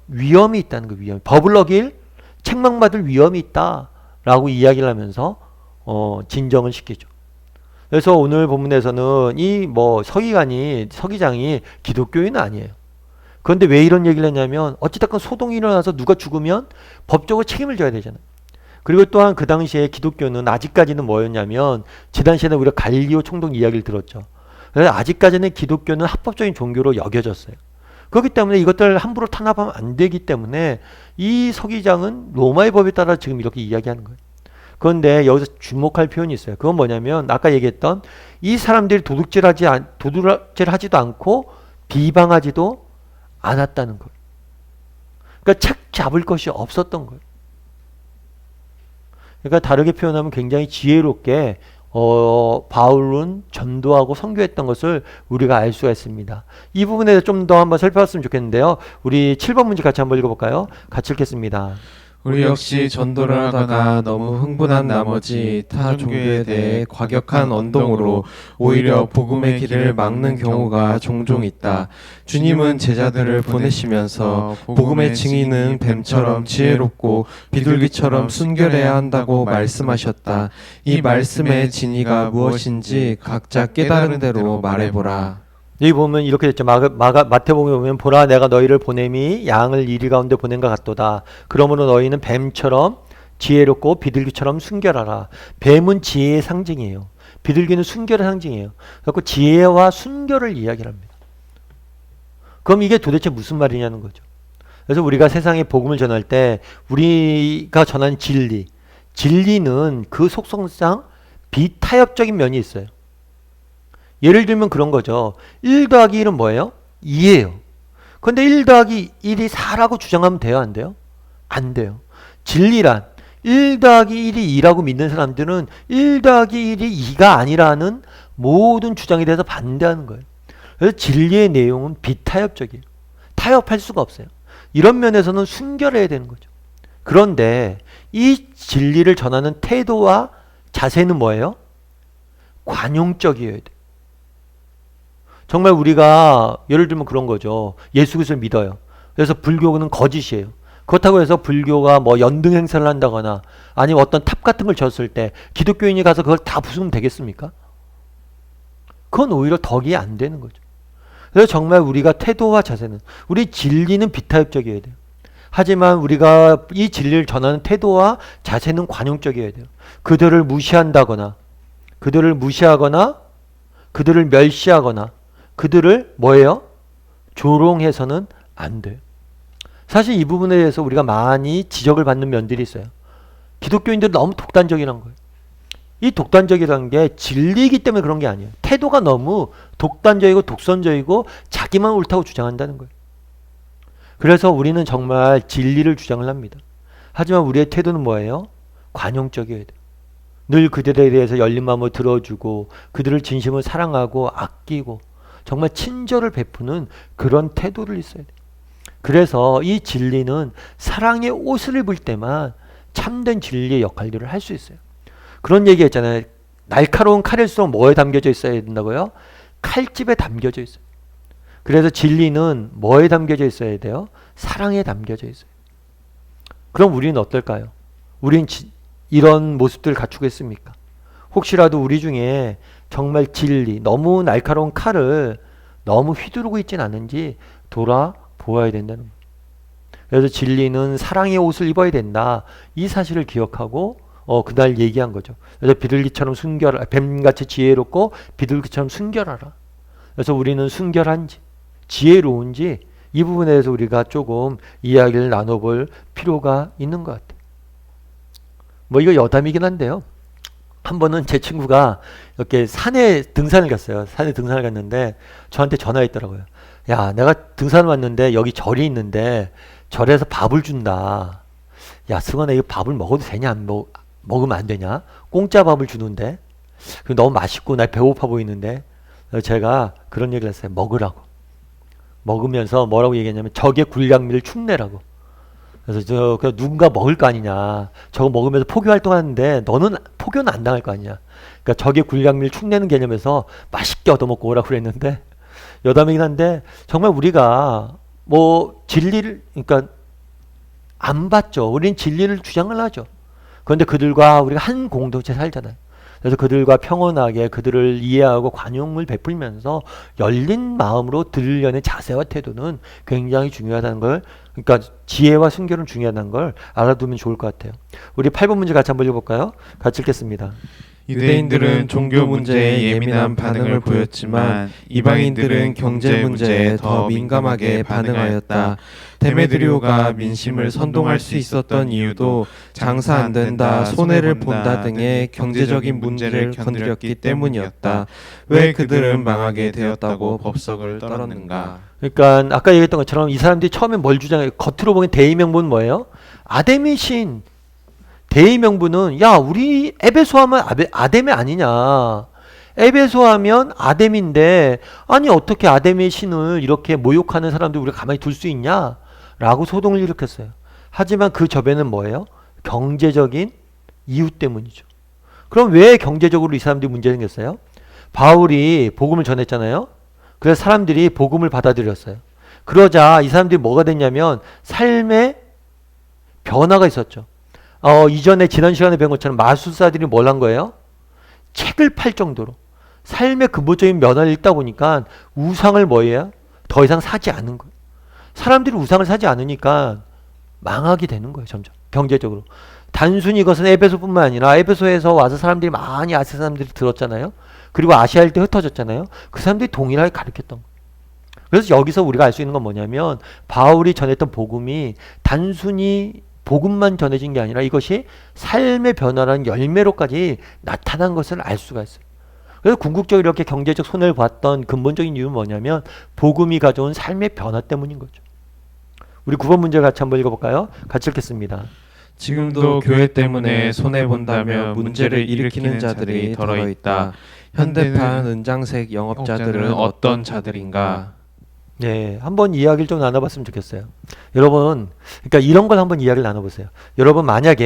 위험이 있다는 거. 위험. 법을 어길 책망받을 위험이 있다라고 이야기를 하면서 진정을 시키죠. 그래서 오늘 본문에서는 이 서기장이 기독교인은 아니에요. 그런데 왜 이런 얘기를 했냐면 어찌됐건 소동이 일어나서 누가 죽으면 법적으로 책임을 져야 되잖아요. 그리고 또한 그 당시에 기독교는 아직까지는 뭐였냐면 지난 시간에 우리가 갈리오 총독 이야기를 들었죠. 그래서 아직까지는 기독교는 합법적인 종교로 여겨졌어요. 그렇기 때문에 이것들 함부로 탄압하면 안 되기 때문에 이 서기장은 로마의 법에 따라 지금 이렇게 이야기하는 거예요. 그런데 여기서 주목할 표현이 있어요. 그건 뭐냐면 아까 얘기했던 이 사람들이 도둑질하지도 않고 비방하지도 않았다는 거예요. 그러니까 책 잡을 것이 없었던 거예요. 그러니까 다르게 표현하면 굉장히 지혜롭게 바울은 전도하고 선교했던 것을 우리가 알 수가 있습니다. 이 부분에 대해서 좀 더 한번 살펴봤으면 좋겠는데요. 우리 7번 문제 같이 한번 읽어볼까요? 같이 읽겠습니다. 우리 역시 전도를 하다가 너무 흥분한 나머지 타 종교에 대해 과격한 언동으로 오히려 복음의 길을 막는 경우가 종종 있다. 주님은 제자들을 보내시면서 복음의 증인은 뱀처럼 지혜롭고 비둘기처럼 순결해야 한다고 말씀하셨다. 이 말씀의 진의가 무엇인지 각자 깨달은 대로 말해보라. 여기 보면 이렇게 됐죠. 마태복음에 보면 보라 내가 너희를 보냄이 양을 이리 가운데 보낸 것 같도다. 그러므로 너희는 뱀처럼 지혜롭고 비둘기처럼 순결하라. 뱀은 지혜의 상징이에요. 비둘기는 순결의 상징이에요. 그래서 지혜와 순결을 이야기를 합니다. 그럼 이게 도대체 무슨 말이냐는 거죠. 그래서 우리가 세상에 복음을 전할 때 우리가 전한 진리는 그 속성상 비타협적인 면이 있어요. 예를 들면 그런 거죠. 1 더하기 1은 뭐예요? 2예요. 근데 1 더하기 1이 4라고 주장하면 돼요? 안 돼요? 안 돼요. 진리란 1 더하기 1이 2라고 믿는 사람들은 1 더하기 1이 2가 아니라는 모든 주장에 대해서 반대하는 거예요. 그래서 진리의 내용은 비타협적이에요. 타협할 수가 없어요. 이런 면에서는 순결해야 되는 거죠. 그런데 이 진리를 전하는 태도와 자세는 뭐예요? 관용적이어야 돼요. 정말 우리가 예를 들면 그런 거죠. 예수 그리스도를 믿어요. 그래서 불교는 거짓이에요. 그렇다고 해서 불교가 뭐 연등 행사를 한다거나 아니면 어떤 탑 같은 걸 졌을 때 기독교인이 가서 그걸 다 부수면 되겠습니까? 그건 오히려 덕이 안 되는 거죠. 그래서 정말 우리가 태도와 자세는 우리 진리는 비타협적이어야 돼요. 하지만 우리가 이 진리를 전하는 태도와 자세는 관용적이어야 돼요. 그들을 무시한다거나 그들을 무시하거나 그들을 멸시하거나 그들을 뭐예요? 조롱해서는 안 돼요. 사실 이 부분에 대해서 우리가 많이 지적을 받는 면들이 있어요. 기독교인들은 너무 독단적이라는 거예요. 이 독단적이라는 게 진리이기 때문에 그런 게 아니에요. 태도가 너무 독단적이고 독선적이고 자기만 옳다고 주장한다는 거예요. 그래서 우리는 정말 진리를 주장을 합니다. 하지만 우리의 태도는 뭐예요? 관용적이어야 돼요. 늘 그들에 대해서 열린 마음으로 들어주고 그들을 진심으로 사랑하고 아끼고 정말 친절을 베푸는 그런 태도를 있어야 돼요. 그래서 이 진리는 사랑의 옷을 입을 때만 참된 진리의 역할들을 할 수 있어요. 그런 얘기 했잖아요. 날카로운 칼일수록 뭐에 담겨져 있어야 된다고요? 칼집에 담겨져 있어요. 그래서 진리는 뭐에 담겨져 있어야 돼요? 사랑에 담겨져 있어요. 그럼 우리는 어떨까요? 우린 이런 모습들을 갖추고 있습니까? 혹시라도 우리 중에 정말 진리, 너무 날카로운 칼을 너무 휘두르고 있진 않은지 돌아보아야 된다는 거예요. 그래서 진리는 사랑의 옷을 입어야 된다. 이 사실을 기억하고 그날 얘기한 거죠. 그래서 비둘기처럼 순결하라. 뱀같이 지혜롭고 비둘기처럼 순결하라. 그래서 우리는 순결한지 지혜로운지 이 부분에 대해서 우리가 조금 이야기를 나눠볼 필요가 있는 것 같아요. 뭐 이거 여담이긴 한데요. 한 번은 제 친구가 이렇게 산에 등산을 갔어요. 산에 등산을 갔는데 저한테 전화했더라고요. 야, 내가 등산을 왔는데 여기 절이 있는데 절에서 밥을 준다. 야, 승원아, 이거 밥을 먹어도 되냐? 먹으면 안 되냐? 공짜 밥을 주는데 너무 맛있고 나 배고파 보이는데. 그래서 제가 그런 얘기를 했어요. 먹으라고. 먹으면서 뭐라고 얘기했냐면 적의 군량미를 축내라고. 그래서 누군가 먹을 거 아니냐. 저거 먹으면서 포교 활동하는데 너는 포교는 안 당할 거 아니냐. 그러니까 적의 군량미를 축내는 개념에서 맛있게 얻어먹고 오라고 그랬는데 여담이긴 한데 정말 우리가 뭐 진리를 그러니까 안 받죠. 우리는 진리를 주장을 하죠. 그런데 그들과 우리가 한 공동체 살잖아요. 그래서 그들과 평온하게 그들을 이해하고 관용을 베풀면서 열린 마음으로 들으려는 자세와 태도는 굉장히 중요하다는 걸, 그러니까 지혜와 순결은 중요하다는 걸 알아두면 좋을 것 같아요. 우리 8번 문제 같이 한번 읽어볼까요? 같이 읽겠습니다. 유대인들은 종교 문제에 예민한 반응을 보였지만 이방인들은 경제 문제에 더 민감하게 반응하였다. 데메드리오가 민심을 선동할 수 있었던 이유도 장사 안 된다, 손해를 본다 등의 경제적인 문제를 건드렸기 때문이었다. 왜 그들은 망하게 되었다고 법석을 떨었는가? 그러니까 아까 얘기했던 것처럼 이 사람들이 처음에 뭘 주장해요? 겉으로 보기엔 대의 명분은 뭐예요? 아담의 신. 대의 명분은 야, 우리 에베소 하면 아담이 아니냐. 에베소 하면 아담인데 아니 어떻게 아담의 신을 이렇게 모욕하는 사람들 우리가 가만히 둘 수 있냐? 라고 소동을 일으켰어요. 하지만 그 저변은 뭐예요? 경제적인 이유 때문이죠. 그럼 왜 경제적으로 이 사람들이 문제 생겼어요? 바울이 복음을 전했잖아요. 그래서 사람들이 복음을 받아들였어요. 그러자 이 사람들이 뭐가 됐냐면 삶의 변화가 있었죠. 이전에 지난 시간에 배운 것처럼 마술사들이 뭘 한 거예요? 책을 팔 정도로 삶의 근본적인 면화를 읽다 보니까 우상을 뭐예요? 더 이상 사지 않은 거예요. 사람들이 우상을 사지 않으니까 망하게 되는 거예요. 점점 경제적으로. 단순히 이것은 에베소뿐만 아니라 에베소에서 와서 사람들이 많이 아시아 사람들이 들었잖아요. 그리고 아시아일 때 흩어졌잖아요. 그 사람들이 동일하게 가르쳤던 거예요. 그래서 여기서 우리가 알 수 있는 건 뭐냐면 바울이 전했던 복음이 단순히 복음만 전해진 게 아니라 이것이 삶의 변화라는 열매로까지 나타난 것을 알 수가 있어요. 그래서 궁극적으로 이렇게 경제적 손해를 봤던 근본적인 이유는 뭐냐면 복음이 가져온 삶의 변화 때문인 거죠. 우리 9번 문제 같이 한번 읽어볼까요? 같이 읽겠습니다. 지금도 교회 때문에 손해본다며 문제를 일으키는 자들이 더러있다. 현대판 은장색 영업자들은 어떤 자들인가? 네, 한번 이야기를 좀 나눠봤으면 좋겠어요. 여러분, 그러니까 이런 걸 한번 이야기를 나눠보세요. 여러분, 만약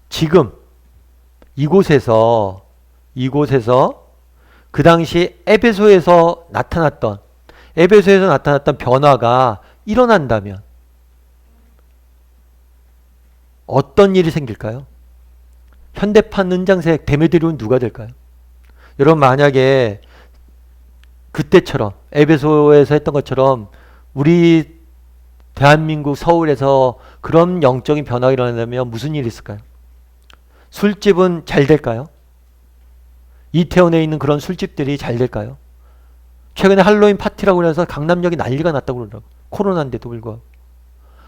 지금 이곳에서 이곳에서 그 당시 에베소에서 나타났던 변화가 일어난다면 어떤 일이 생길까요? 현대판 은장색 데메드리온 누가 될까요? 여러분 만약에 그때처럼 에베소에서 했던 것처럼 우리 대한민국 서울에서 그런 영적인 변화가 일어난다면 무슨 일이 있을까요? 술집은 잘 될까요? 이태원에 있는 그런 술집들이 잘 될까요? 최근에 할로윈 파티라고 해서 강남역이 난리가 났다고 그러더라고요. 코로나인데도 불구하고.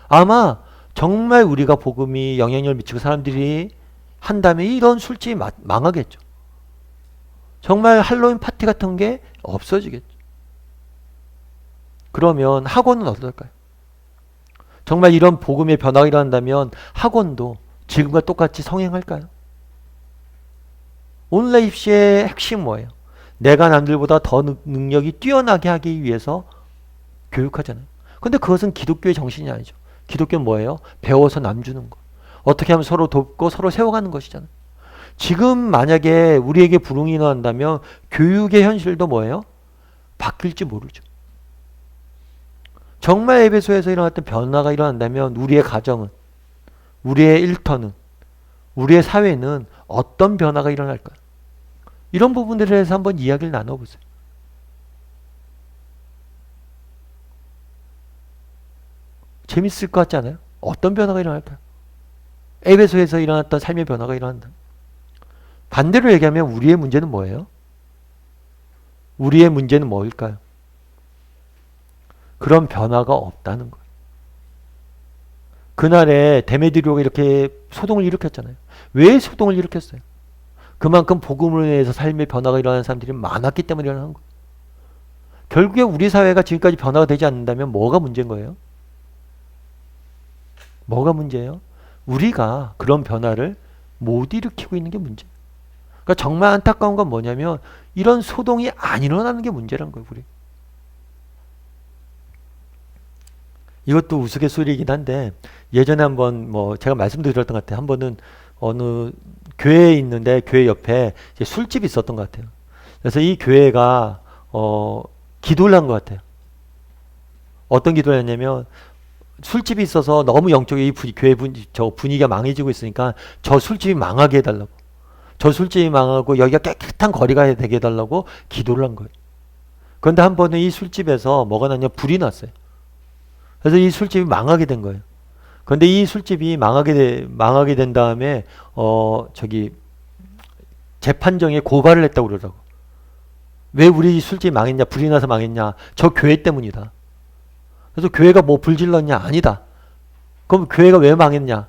아마 정말 우리가 복음이 영향력을 미치고 사람들이 한다면 이런 술집이 망하겠죠. 정말 할로윈 파티 같은 게 없어지겠죠. 그러면 학원은 어떨까요? 정말 이런 복음의 변화가 일어난다면 학원도 지금과 똑같이 성행할까요? 온라인 입시의 핵심 뭐예요? 내가 남들보다 더 능력이 뛰어나게 하기 위해서 교육하잖아요. 근데 그것은 기독교의 정신이 아니죠. 기독교는 뭐예요? 배워서 남주는 거. 어떻게 하면 서로 돕고 서로 세워가는 것이잖아요. 지금 만약에 우리에게 불응이 일어난다면 교육의 현실도 뭐예요? 바뀔지 모르죠. 정말 에베소에서 일어났던 변화가 일어난다면 우리의 가정은, 우리의 일터는, 우리의 사회는 어떤 변화가 일어날까요? 이런 부분들에 대해서 한번 이야기를 나눠보세요. 재밌을 것 같지 않아요? 어떤 변화가 일어날까요? 에베소에서 일어났던 삶의 변화가 일어난다. 반대로 얘기하면 우리의 문제는 뭐예요? 우리의 문제는 뭘까요? 그런 변화가 없다는 거예요. 그날에 데메드리오가 이렇게 소동을 일으켰잖아요. 왜 소동을 일으켰어요? 그만큼 복음으로 인해서 삶의 변화가 일어나는 사람들이 많았기 때문에 일어나는 거예요. 결국에 우리 사회가 지금까지 변화가 되지 않는다면 뭐가 문제인 거예요? 뭐가 문제예요? 우리가 그런 변화를 못 일으키고 있는 게 문제예요. 그러니까 정말 안타까운 건 뭐냐면 이런 소동이 안 일어나는 게 문제라는 거예요. 우리. 이것도 우스갯소리이긴 한데 예전에 한번 뭐 제가 말씀드렸던 것 같아요. 한 번은 어느 교회에 있는데 교회 옆에 이제 술집이 있었던 것 같아요. 그래서 이 교회가 기도를 한 것 같아요. 어떤 기도를 했냐면 술집이 있어서 너무 영적인 이 교회 분위기가 망해지고 있으니까 저 술집이 망하게 해달라고. 저 술집이 망하고 여기가 깨끗한 거리가 되게 해달라고 기도를 한 거예요. 그런데 한 번은 이 술집에서 뭐가 났냐 불이 났어요. 그래서 이 술집이 망하게 된 거예요. 그런데 이 술집이 망하게 된 다음에 재판정에 고발을 했다고 그러더라고. 왜 우리 술집이 망했냐? 불이 나서 망했냐? 저 교회 때문이다. 그래서 교회가 뭐 불질렀냐? 아니다. 그럼 교회가 왜 망했냐?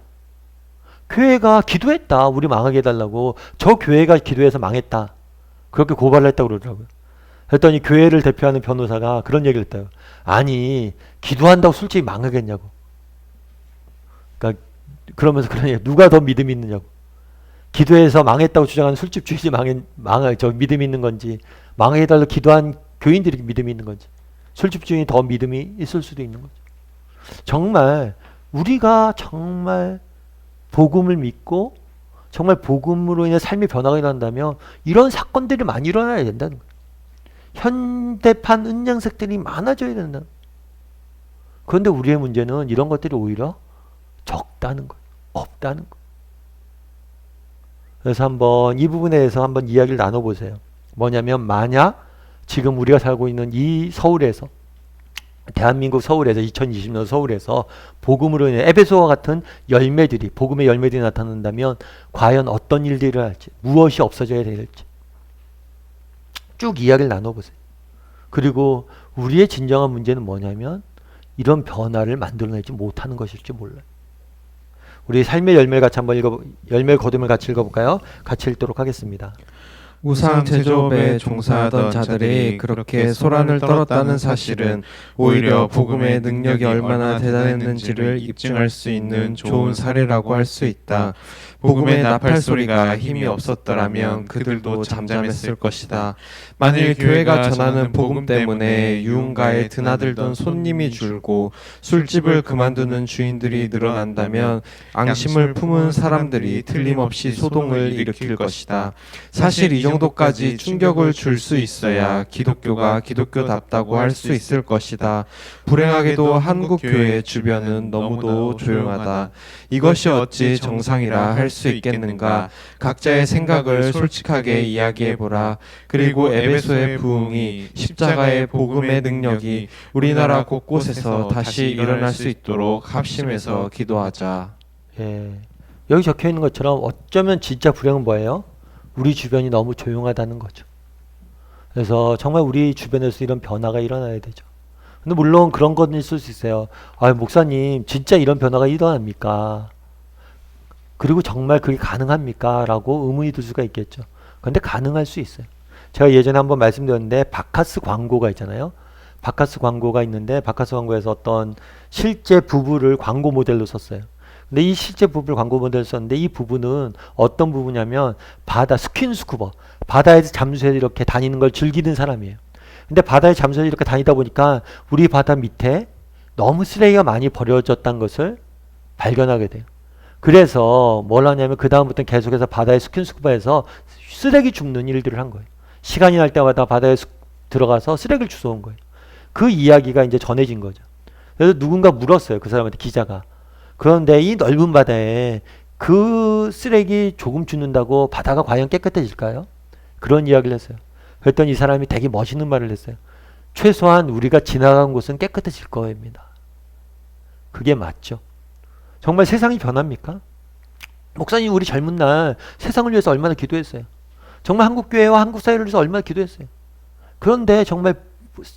교회가 기도했다. 우리 망하게 해달라고. 저 교회가 기도해서 망했다. 그렇게 고발을 했다고 그러더라고요. 그랬더니 교회를 대표하는 변호사가 그런 얘기를 했대요. 아니 기도한다고 술집이 망하겠냐고. 그러니까 그러면서 그런 얘기, 누가 더 믿음이 있느냐고. 기도해서 망했다고 주장하는 술집 주인이 믿음이 있는 건지, 망해달라고 기도한 교인들이 믿음이 있는 건지, 술집 주인이 더 믿음이 있을 수도 있는 거죠. 정말 우리가 정말 복음을 믿고 정말 복음으로 인해 삶의 변화가 일어난다면 이런 사건들이 많이 일어나야 된다는 거예요. 현대판 은양색들이 많아져야 된다. 그런데 우리의 문제는 이런 것들이 오히려 적다는 거예요. 없다는 거예요. 그래서 한번 이 부분에 대해서 한번 이야기를 나눠보세요. 뭐냐면 만약 지금 우리가 살고 있는 이 서울에서, 대한민국 서울에서 2020년 서울에서 복음으로 인해 에베소와 같은 열매들이, 복음의 열매들이 나타난다면 과연 어떤 일들이 일어날지, 무엇이 없어져야 될지 쭉 이야기를 나눠보세요. 그리고 우리의 진정한 문제는 뭐냐면 이런 변화를 만들어내지 못하는 것일지 몰라요. 우리 삶의 열매를 같이 한번 열매 거둠을 같이 읽어볼까요? 같이 읽도록 하겠습니다. 우상 제조업에 종사하던 자들이 그렇게 소란을 떨었다는 사실은 오히려 복음의 능력이 얼마나 대단했는지를 입증할 수 있는 좋은 사례라고 할 수 있다. 복음의 나팔 소리가 힘이 없었더라면 그들도 잠잠했을 것이다. 만일 교회가 전하는 복음 때문에 유흥가에 드나들던 손님이 줄고 술집을 그만두는 주인들이 늘어난다면 앙심을 품은 사람들이 틀림없이 소동을 일으킬 것이다. 사실 이 정도까지 충격을 줄 수 있어야 기독교가 기독교답다고 할 수 있을 것이다. 불행하게도 한국 교회 주변은 너무도 조용하다. 이것이 어찌 정상이라 할 수 있겠는가? 각자의 생각을 솔직하게 이야기해보라. 그리고 에베소의 부흥이 십자가의 복음의 능력이 우리나라 곳곳에서 다시 일어날 수 있도록 합심해서 기도하자. 예. 여기 적혀 있는 것처럼 어쩌면 진짜 불행은 뭐예요? 우리 주변이 너무 조용하다는 거죠. 그래서 정말 우리 주변에서 이런 변화가 일어나야 되죠. 근데 물론 그런 건 있을 수 있어요. 아, 목사님, 진짜 이런 변화가 일어납니까? 그리고 정말 그게 가능합니까? 라고 의문이 들 수가 있겠죠. 그런데 가능할 수 있어요. 제가 예전에 한번 말씀드렸는데 바카스 광고가 있잖아요. 바카스 광고가 있는데 바카스 광고에서 어떤 실제 부부를 광고 모델로 썼어요. 근데 이 실제 부부를 광고 모델로 썼는데 이 부부는 어떤 부부냐면 바다 스킨스쿠버, 바다에서 잠수해서 이렇게 다니는 걸 즐기는 사람이에요. 근데 바다에 잠수해서 이렇게 다니다 보니까 우리 바다 밑에 너무 쓰레기가 많이 버려졌다는 것을 발견하게 돼요. 그래서 뭘 하냐면 그 다음부터는 계속해서 바다에 스킨스쿠버에서 쓰레기 줍는 일들을 한 거예요. 시간이 날 때마다 바다에 들어가서 쓰레기를 주워온 거예요. 그 이야기가 이제 전해진 거죠. 그래서 누군가 물었어요. 그 사람한테 기자가. 그런데 이 넓은 바다에 그 쓰레기 조금 줍는다고 바다가 과연 깨끗해질까요? 그런 이야기를 했어요. 그랬더니 이 사람이 되게 멋있는 말을 했어요. 최소한 우리가 지나간 곳은 깨끗해질 거입니다. 그게 맞죠. 정말 세상이 변합니까? 목사님, 우리 젊은 날 세상을 위해서 얼마나 기도했어요. 정말 한국교회와 한국사회를 위해서 얼마나 기도했어요. 그런데 정말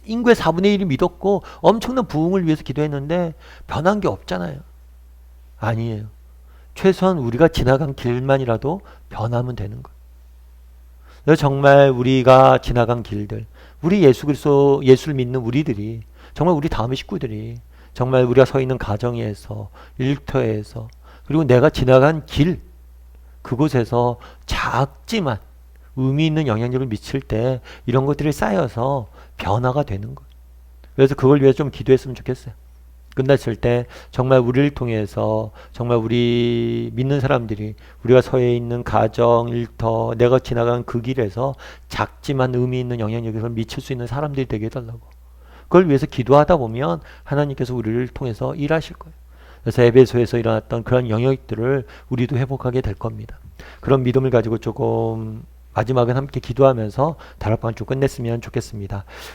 인구의 4분의 1이 믿었고 엄청난 부흥을 위해서 기도했는데 변한 게 없잖아요. 아니에요. 최소한 우리가 지나간 길만이라도 변하면 되는 거예요. 그래서 정말 우리가 지나간 길들, 우리 예수 그리스도, 예수를 믿는 우리들이, 정말 우리 다음의 식구들이, 정말 우리가 서 있는 가정에서, 일터에서, 그리고 내가 지나간 길, 그곳에서 작지만 의미 있는 영향력을 미칠 때 이런 것들이 쌓여서 변화가 되는 거예요. 그래서 그걸 위해서 좀 기도했으면 좋겠어요. 끝났을 때 정말 우리를 통해서 정말 우리 믿는 사람들이 우리가 서 있는 가정, 일터, 내가 지나간 그 길에서 작지만 의미 있는 영향력을 미칠 수 있는 사람들이 되게 해달라고. 그걸 위해서 기도하다 보면 하나님께서 우리를 통해서 일하실 거예요. 그래서 에베소에서 일어났던 그런 영역들을 우리도 회복하게 될 겁니다. 그런 믿음을 가지고 조금 마지막은 함께 기도하면서 다락방 좀 끝냈으면 좋겠습니다.